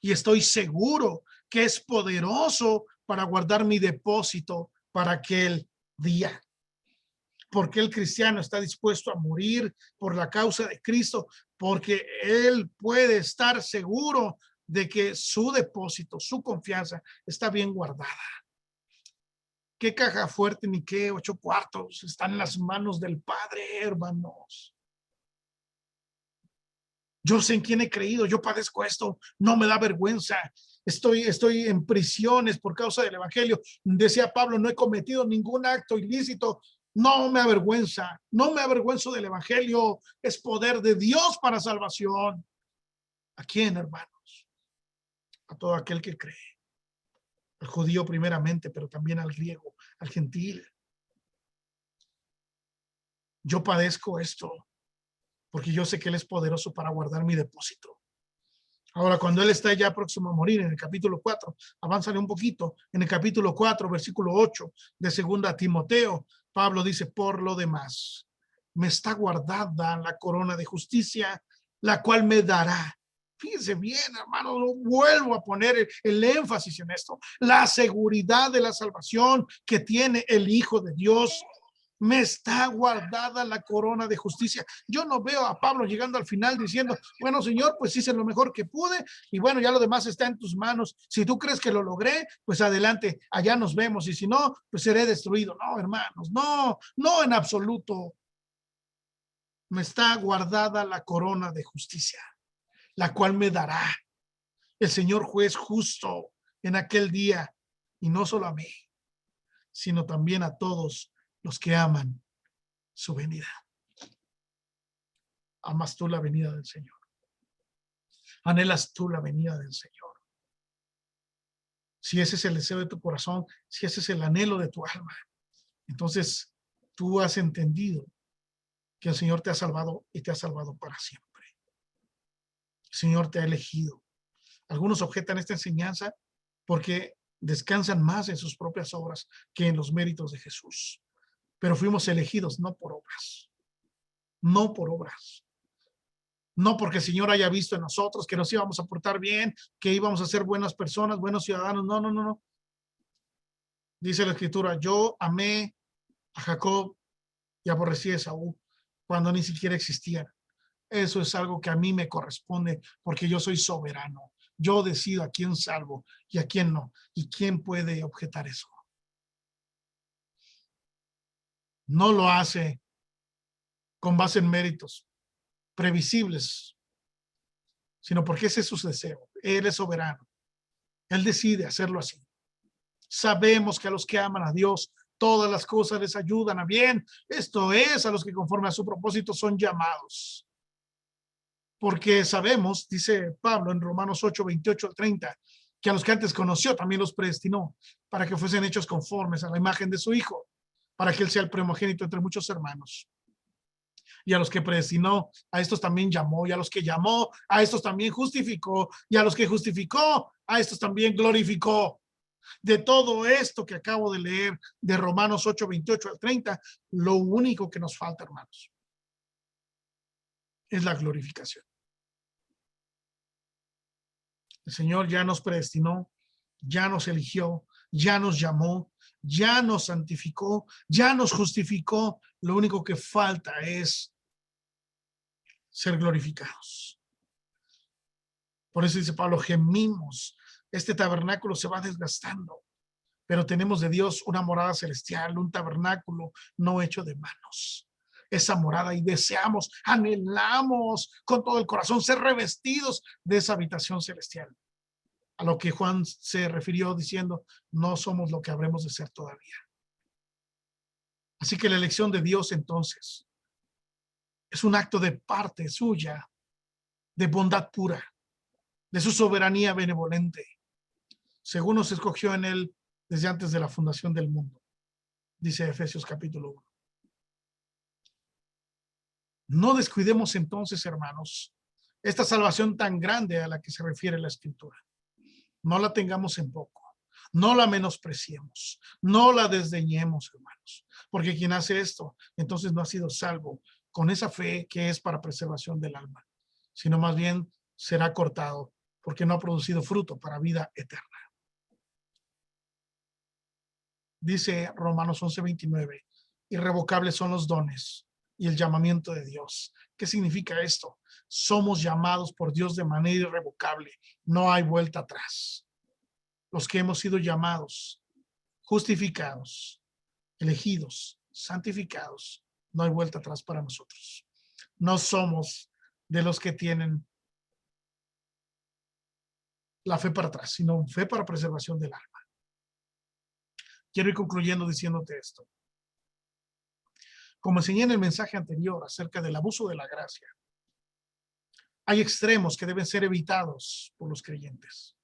[SPEAKER 1] y estoy seguro que es poderoso para guardar mi depósito para aquel día. Porque el cristiano está dispuesto a morir por la causa de Cristo, porque él puede estar seguro de que su depósito, su confianza está bien guardada. Qué caja fuerte ni qué 8 cuartos están en las manos del Padre, hermanos. Yo sé en quién he creído, yo padezco esto, no me da vergüenza. Estoy en prisiones por causa del evangelio. Decía Pablo, no he cometido ningún acto ilícito. No me avergüenza, no me avergüenzo del evangelio. Es poder de Dios para salvación. ¿A quién, hermanos? A todo aquel que cree. Al judío primeramente, pero también al griego, al gentil. Yo padezco esto porque yo sé que Él es poderoso para guardar mi depósito. Ahora, cuando Él está ya próximo a morir, en el capítulo 4, avánzale un poquito, en el capítulo 4, versículo 8 de segunda Timoteo, Pablo dice, por lo demás, me está guardada la corona de justicia, la cual me dará. Fíjense bien, hermano, vuelvo a poner el énfasis en esto. La seguridad de la salvación que tiene el Hijo de Dios. Me está guardada la corona de justicia. Yo no veo a Pablo llegando al final diciendo, bueno, Señor, pues hice lo mejor que pude y bueno, ya lo demás está en tus manos. Si tú crees que lo logré, pues adelante, allá nos vemos y si no, pues seré destruido. No, hermanos, no en absoluto. Me está guardada la corona de justicia, la cual me dará el Señor juez justo en aquel día, y no solo a mí, sino también a todos los que aman su venida. ¿Amas tú la venida del Señor? Anhelas tú la venida del Señor. Si ese es el deseo de tu corazón, si ese es el anhelo de tu alma, entonces tú has entendido que el Señor te ha salvado y te ha salvado para siempre. El Señor te ha elegido. Algunos objetan esta enseñanza porque descansan más en sus propias obras que en los méritos de Jesús. Pero fuimos elegidos no por obras, no por obras. No porque el Señor haya visto en nosotros que nos íbamos a portar bien, que íbamos a ser buenas personas, buenos ciudadanos. No, no, no, no. Dice la Escritura, yo amé a Jacob y aborrecí a Esaú cuando ni siquiera existían. Eso es algo que a mí me corresponde porque yo soy soberano. Yo decido a quién salvo y a quién no. ¿Y quién puede objetar eso? No lo hace con base en méritos previsibles, sino porque ese es su deseo. Él es soberano. Él decide hacerlo así. Sabemos que a los que aman a Dios, todas las cosas les ayudan a bien. Esto es, a los que conforme a su propósito son llamados. Porque sabemos, dice Pablo en Romanos 8, 28 al 30, que a los que antes conoció también los predestinó para que fuesen hechos conformes a la imagen de su Hijo, para que él sea el primogénito entre muchos hermanos. Y a los que predestinó, a estos también llamó, y a los que llamó, a estos también justificó, y a los que justificó, a estos también glorificó. De todo esto que acabo de leer de Romanos 8, 28 al 30, lo único que nos falta, hermanos, es la glorificación. El Señor ya nos predestinó, ya nos eligió, ya nos llamó, ya nos santificó, ya nos justificó. Lo único que falta es ser glorificados. Por eso dice Pablo, gemimos. Este tabernáculo se va desgastando, pero tenemos de Dios una morada celestial, un tabernáculo no hecho de manos. Esa morada y deseamos, anhelamos con todo el corazón ser revestidos de esa habitación celestial. A lo que Juan se refirió diciendo, no somos lo que habremos de ser todavía. Así que la elección de Dios entonces es un acto de parte suya, de bondad pura, de su soberanía benevolente, según nos escogió en él desde antes de la fundación del mundo, dice Efesios capítulo 1. No descuidemos entonces, hermanos, esta salvación tan grande a la que se refiere la Escritura. No la tengamos en poco, no la menospreciemos, no la desdeñemos, hermanos, porque quien hace esto, entonces no ha sido salvo con esa fe que es para preservación del alma, sino más bien será cortado porque no ha producido fruto para vida eterna. Dice Romanos 11:29, irrevocables son los dones y el llamamiento de Dios. ¿Qué significa esto? Somos llamados por Dios de manera irrevocable. No hay vuelta atrás. Los que hemos sido llamados, justificados, elegidos, santificados, no hay vuelta atrás para nosotros. No somos de los que tienen la fe para atrás, sino fe para preservación del alma. Quiero ir concluyendo diciéndote esto. Como enseñé en el mensaje anterior acerca del abuso de la gracia, hay extremos que deben ser evitados por los creyentes.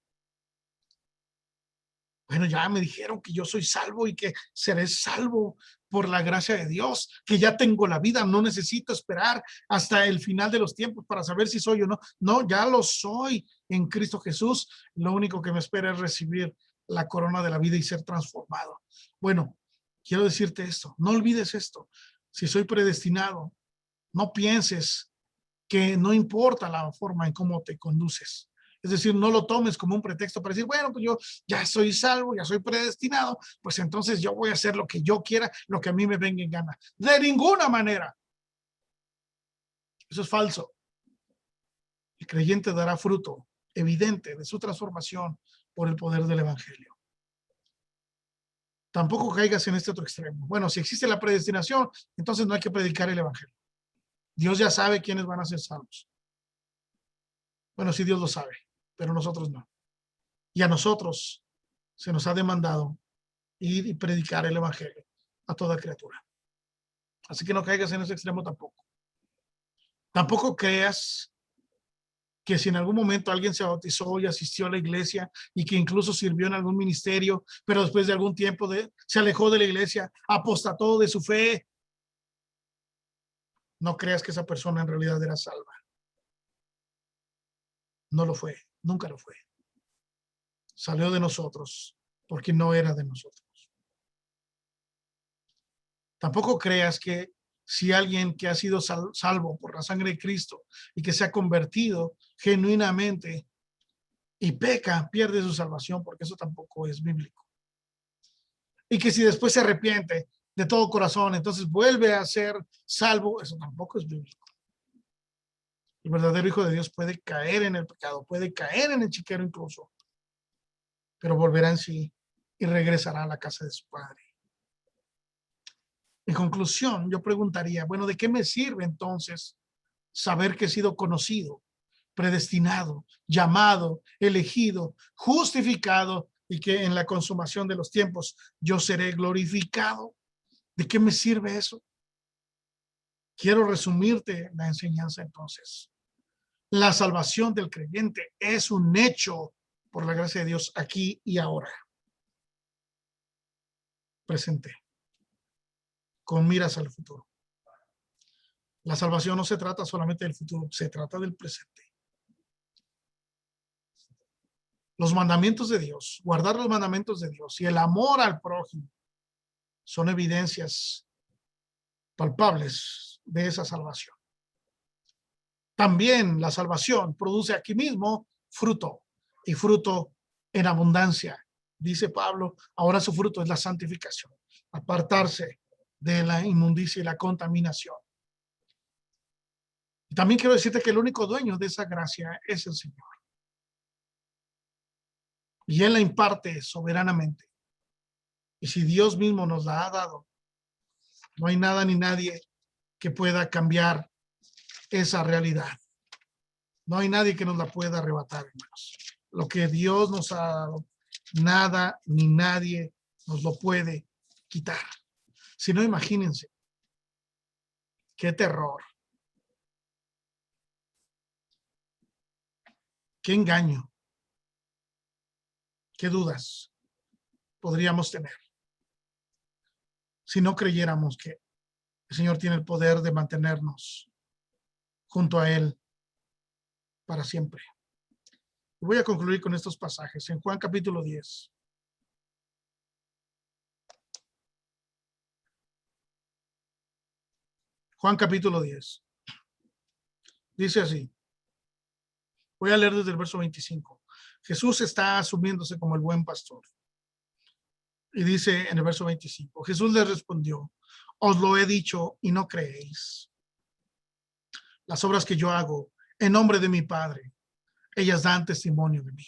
[SPEAKER 1] Bueno, ya me dijeron que yo soy salvo y que seré salvo por la gracia de Dios, que ya tengo la vida, no necesito esperar hasta el final de los tiempos para saber si soy o no. No, ya lo soy en Cristo Jesús. Lo único que me espera es recibir la corona de la vida y ser transformado. Bueno, quiero decirte esto, no olvides esto. Si soy predestinado, no pienses que no importa la forma en cómo te conduces. Es decir, no lo tomes como un pretexto para decir, bueno, pues yo ya soy salvo, ya soy predestinado, pues entonces yo voy a hacer lo que yo quiera, lo que a mí me venga en gana. De ninguna manera. Eso es falso. El creyente dará fruto evidente de su transformación por el poder del evangelio. Tampoco caigas en este otro extremo. Bueno, si existe la predestinación, entonces no hay que predicar el evangelio. Dios ya sabe quiénes van a ser salvos. Bueno, sí, Dios lo sabe, pero nosotros no. Y a nosotros se nos ha demandado ir y predicar el evangelio a toda criatura. Así que no caigas en ese extremo tampoco. Tampoco creas que si en algún momento alguien se bautizó y asistió a la iglesia y que incluso sirvió en algún ministerio, pero después de algún tiempo se alejó de la iglesia, apostató de su fe, no creas que esa persona en realidad era salva. No lo fue, nunca lo fue. Salió de nosotros porque no era de nosotros. Tampoco creas que si alguien que ha sido salvo por la sangre de Cristo y que se ha convertido genuinamente y peca, pierde su salvación, porque eso tampoco es bíblico. Y que si después se arrepiente de todo corazón, entonces vuelve a ser salvo, eso tampoco es bíblico. El verdadero hijo de Dios puede caer en el pecado, puede caer en el chiquero incluso, pero volverá en sí y regresará a la casa de su padre. En conclusión, yo preguntaría, bueno, ¿de qué me sirve entonces saber que he sido conocido, predestinado, llamado, elegido, justificado y que en la consumación de los tiempos yo seré glorificado? ¿De qué me sirve eso? Quiero resumirte la enseñanza entonces. La salvación del creyente es un hecho por la gracia de Dios aquí y ahora. Presente. Con miras al futuro. La salvación no se trata solamente del futuro, se trata del presente. Los mandamientos de Dios, guardar los mandamientos de Dios y el amor al prójimo son evidencias palpables de esa salvación. También la salvación produce aquí mismo fruto, y fruto en abundancia. Dice Pablo, ahora su fruto es la santificación, apartarse de la inmundicia y la contaminación. Y también quiero decirte que el único dueño de esa gracia es el Señor. Y Él la imparte soberanamente. Y si Dios mismo nos la ha dado, no hay nada ni nadie que pueda cambiar esa realidad. No hay nadie que nos la pueda arrebatar, hermanos. Lo que Dios nos ha dado, nada ni nadie nos lo puede quitar. Si no, imagínense. Qué terror. Qué engaño. Qué dudas podríamos tener si no creyéramos que el Señor tiene el poder de mantenernos junto a Él para siempre. Voy a concluir con estos pasajes en Juan capítulo 10. Juan capítulo 10. Dice así. Voy a leer desde el verso 25. Jesús está asumiéndose como el buen pastor. Y dice en el verso 25, Jesús les respondió, os lo he dicho y no creéis. Las obras que yo hago en nombre de mi Padre, ellas dan testimonio de mí.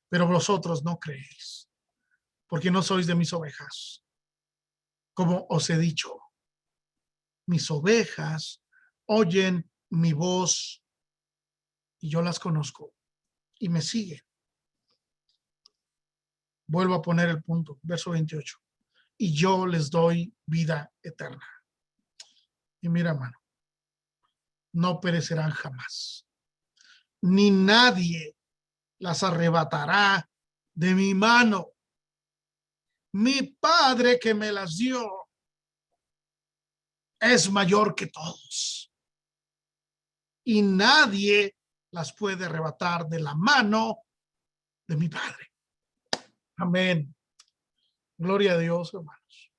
[SPEAKER 1] Pero vosotros no creéis, porque no sois de mis ovejas. Como os he dicho, mis ovejas oyen mi voz y yo las conozco y me siguen. Vuelvo a poner el punto, verso 28. Y yo les doy vida eterna. Y mira, hermano, no perecerán jamás, ni nadie las arrebatará de mi mano. Mi Padre que me las dio es mayor que todos, y nadie las puede arrebatar de la mano de mi Padre. Amén. Gloria a Dios, hermanos.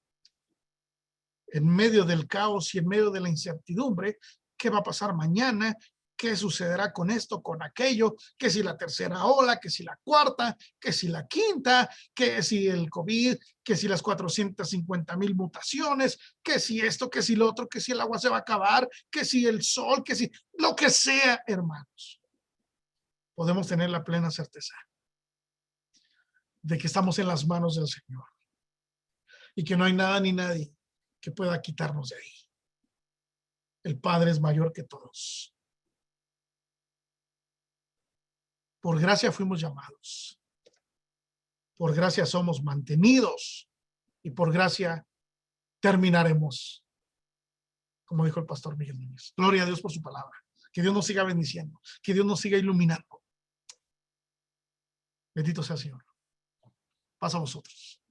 [SPEAKER 1] En medio del caos y en medio de la incertidumbre, ¿qué va a pasar mañana? ¿Qué sucederá con esto, con aquello? ¿Que si la tercera ola? ¿Que si la cuarta? ¿Que si la quinta? ¿Que si el COVID? ¿Que si las 450,000 mutaciones? ¿Que si esto? ¿Que si lo otro? ¿Que si el agua se va a acabar? ¿Que si el sol? ¿Que si lo que sea, hermanos? Podemos tener la plena certeza de que estamos en las manos del Señor y que no hay nada ni nadie que pueda quitarnos de ahí. El Padre es mayor que todos. Por gracia fuimos llamados. Por gracia somos mantenidos. Y por gracia terminaremos. Como dijo el pastor Miguel Núñez. Gloria a Dios por su palabra. Que Dios nos siga bendiciendo, que Dios nos siga iluminando. Bendito sea el Señor. Pasa a vosotros.